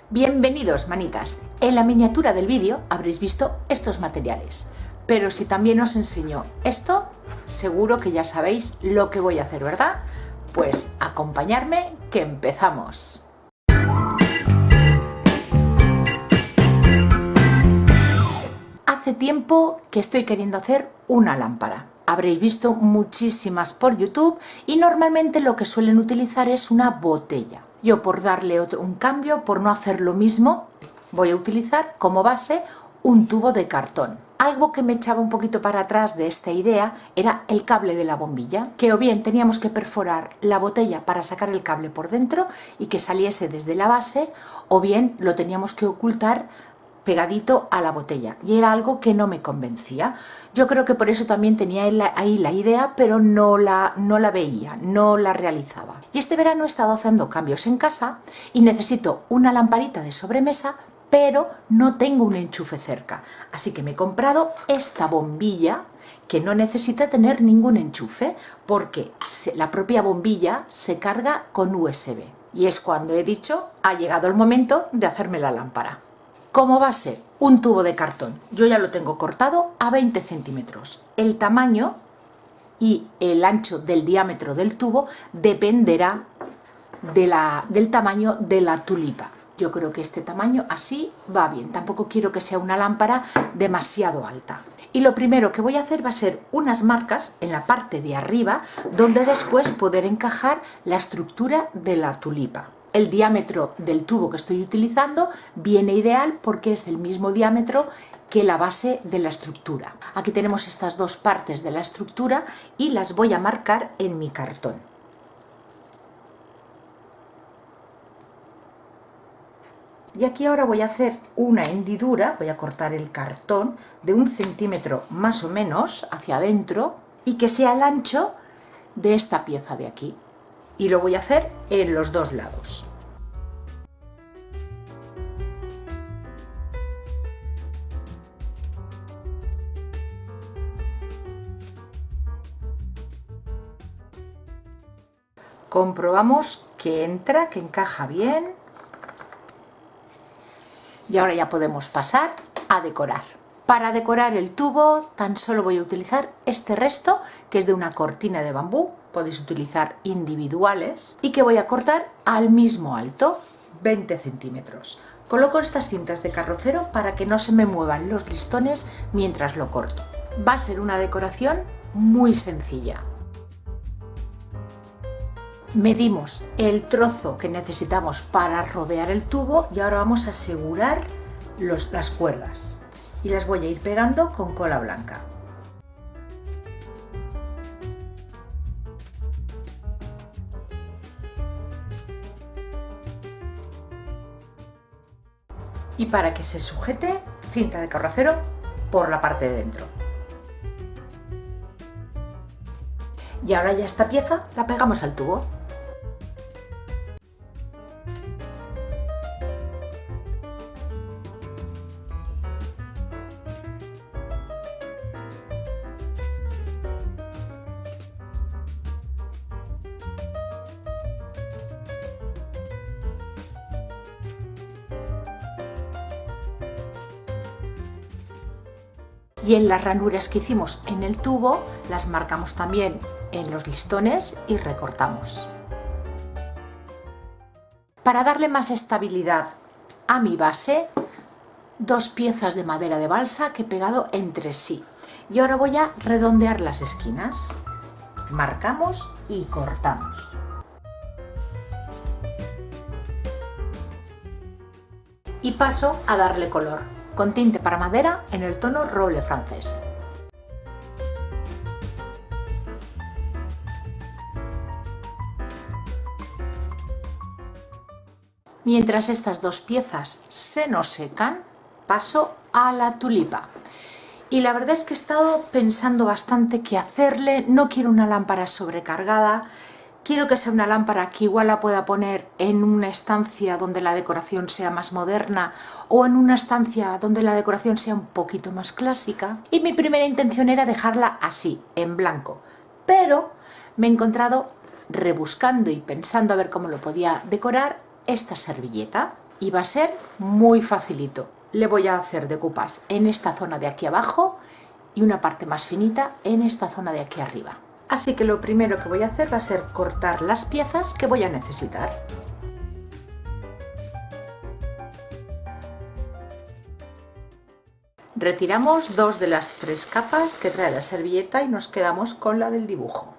Bienvenidos, manitas. En la miniatura del vídeo habréis visto estos materiales, pero si también os enseño esto, seguro que ya sabéis lo que voy a hacer, ¿verdad? Pues acompañarme, que empezamos. Hace tiempo que estoy queriendo hacer una lámpara. Habréis visto muchísimas por YouTube y normalmente lo que suelen utilizar es una botella. Yo, por darle un cambio, por no hacer lo mismo, voy a utilizar como base un tubo de cartón. Algo que me echaba un poquito para atrás de esta idea era el cable de la bombilla, que o bien teníamos que perforar la botella para sacar el cable por dentro y que saliese desde la base, o bien lo teníamos que ocultar pegadito a la botella, y era algo que no me convencía. Yo creo que por eso también tenía ahí la idea, pero no la veía, no la realizaba. Y este verano he estado haciendo cambios en casa y necesito una lamparita de sobremesa, pero no tengo un enchufe cerca. Así que me he comprado esta bombilla que no necesita tener ningún enchufe, porque la propia bombilla se carga con USB. Y es cuando he dicho, ha llegado el momento de hacerme la lámpara. Como base, un tubo de cartón. Yo ya lo tengo cortado a 20 centímetros. El tamaño y el ancho del diámetro del tubo dependerá del tamaño de la tulipa. Yo creo que este tamaño así va bien. Tampoco quiero que sea una lámpara demasiado alta. Y lo primero que voy a hacer va a ser unas marcas en la parte de arriba, donde después poder encajar la estructura de la tulipa. El diámetro del tubo que estoy utilizando viene ideal porque es del mismo diámetro que la base de la estructura. Aquí tenemos estas dos partes de la estructura y las voy a marcar en mi cartón. Y aquí ahora voy a hacer una hendidura, voy a cortar el cartón de 1 centímetro más o menos hacia adentro y que sea el ancho de esta pieza de aquí. Y lo voy a hacer en los dos lados. Comprobamos que entra, que encaja bien. Y ahora ya podemos pasar a decorar. Para decorar el tubo tan solo voy a utilizar este resto, que es de una cortina de bambú, podéis utilizar individuales, y que voy a cortar al mismo alto, 20 centímetros. Coloco estas cintas de carrocero para que no se me muevan los listones mientras lo corto. Va a ser una decoración muy sencilla. Medimos el trozo que necesitamos para rodear el tubo y ahora vamos a asegurar las cuerdas. Y las voy a ir pegando con cola blanca. Y para que se sujete, cinta de carrocero por la parte de dentro. Y ahora ya esta pieza la pegamos al tubo. Y en las ranuras que hicimos en el tubo las marcamos también en los listones y recortamos. Para darle más estabilidad a mi base, 2 piezas de madera de balsa que he pegado entre sí. Y ahora voy a redondear las esquinas. Marcamos y cortamos. Y paso a darle color con tinte para madera en el tono roble francés. Mientras estas dos piezas se nos secan, paso a la tulipa. Y la verdad es que he estado pensando bastante qué hacerle. No quiero una lámpara sobrecargada. Quiero que sea una lámpara que igual la pueda poner en una estancia donde la decoración sea más moderna o en una estancia donde la decoración sea un poquito más clásica. Y mi primera intención era dejarla así, en blanco. Pero me he encontrado, rebuscando y pensando a ver cómo lo podía decorar, esta servilleta. y va a ser muy facilito. Le voy a hacer decoupage en esta zona de aquí abajo y una parte más finita en esta zona de aquí arriba. Así que lo primero que voy a hacer va a ser cortar las piezas que voy a necesitar. Retiramos 2 de las 3 capas que trae la servilleta y nos quedamos con la del dibujo.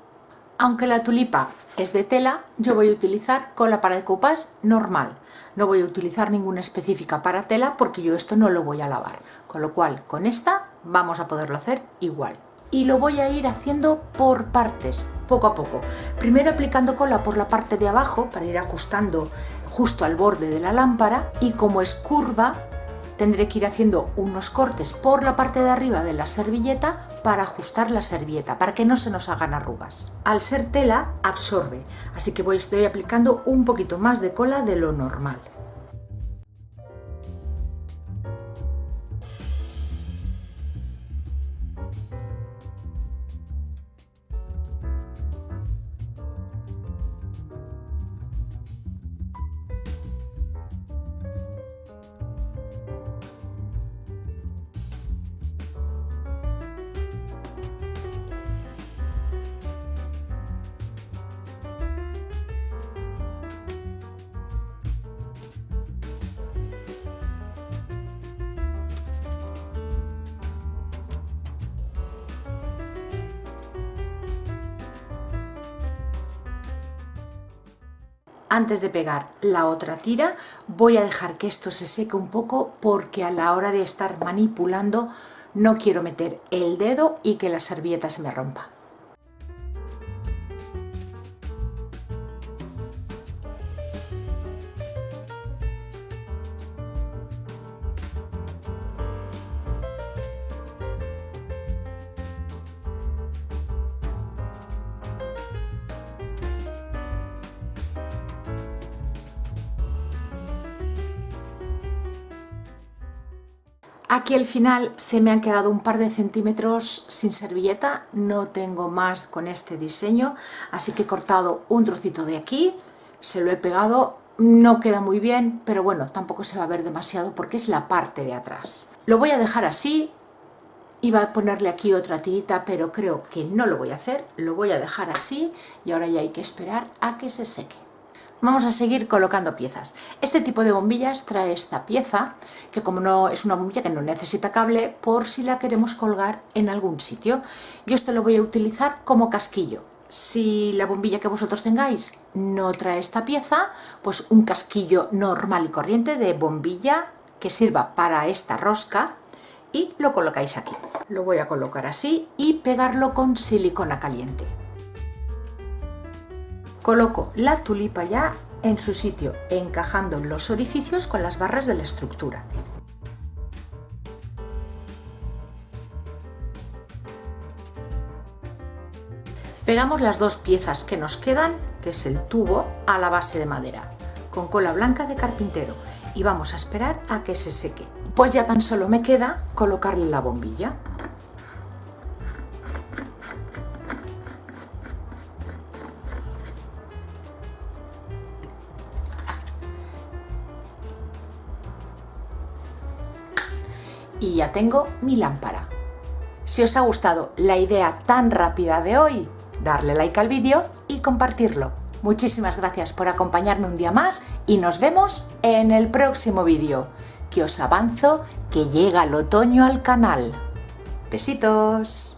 Aunque la tulipa es de tela, yo voy a utilizar cola para decoupage normal. No voy a utilizar ninguna específica para tela porque yo esto no lo voy a lavar. Con lo cual, con esta vamos a poderlo hacer igual. Y lo voy a ir haciendo por partes, poco a poco. Primero aplicando cola por la parte de abajo para ir ajustando justo al borde de la lámpara, y como es curva, tendré que ir haciendo unos cortes por la parte de arriba de la servilleta para ajustar la servilleta, para que no se nos hagan arrugas. Al ser tela, absorbe, así que estoy aplicando un poquito más de cola de lo normal. Antes de pegar la otra tira, voy a dejar que esto se seque un poco porque a la hora de estar manipulando no quiero meter el dedo y que la servilleta se me rompa. Aquí al final se me han quedado un par de centímetros sin servilleta, no tengo más con este diseño, así que he cortado un trocito de aquí, se lo he pegado, no queda muy bien, pero bueno, tampoco se va a ver demasiado porque es la parte de atrás. Lo voy a dejar así, iba a ponerle aquí otra tirita, pero creo que no lo voy a hacer, lo voy a dejar así y ahora ya hay que esperar a que se seque. Vamos a seguir colocando piezas. Este tipo de bombillas trae esta pieza, que como no es una bombilla que no necesita cable, por si la queremos colgar en algún sitio. Yo esto lo voy a utilizar como casquillo. Si la bombilla que vosotros tengáis no trae esta pieza, pues un casquillo normal y corriente de bombilla que sirva para esta rosca y lo colocáis aquí. Lo voy a colocar así y pegarlo con silicona caliente. Coloco la tulipa ya en su sitio, encajando los orificios con las barras de la estructura. Pegamos las dos piezas que nos quedan, que es el tubo, a la base de madera, con cola blanca de carpintero, y vamos a esperar a que se seque. Pues ya tan solo me queda colocarle la bombilla. Y ya tengo mi lámpara. Si os ha gustado la idea tan rápida de hoy, darle like al vídeo y compartirlo. Muchísimas gracias por acompañarme un día más y nos vemos en el próximo vídeo, que os avanzo que llega el otoño al canal. Besitos.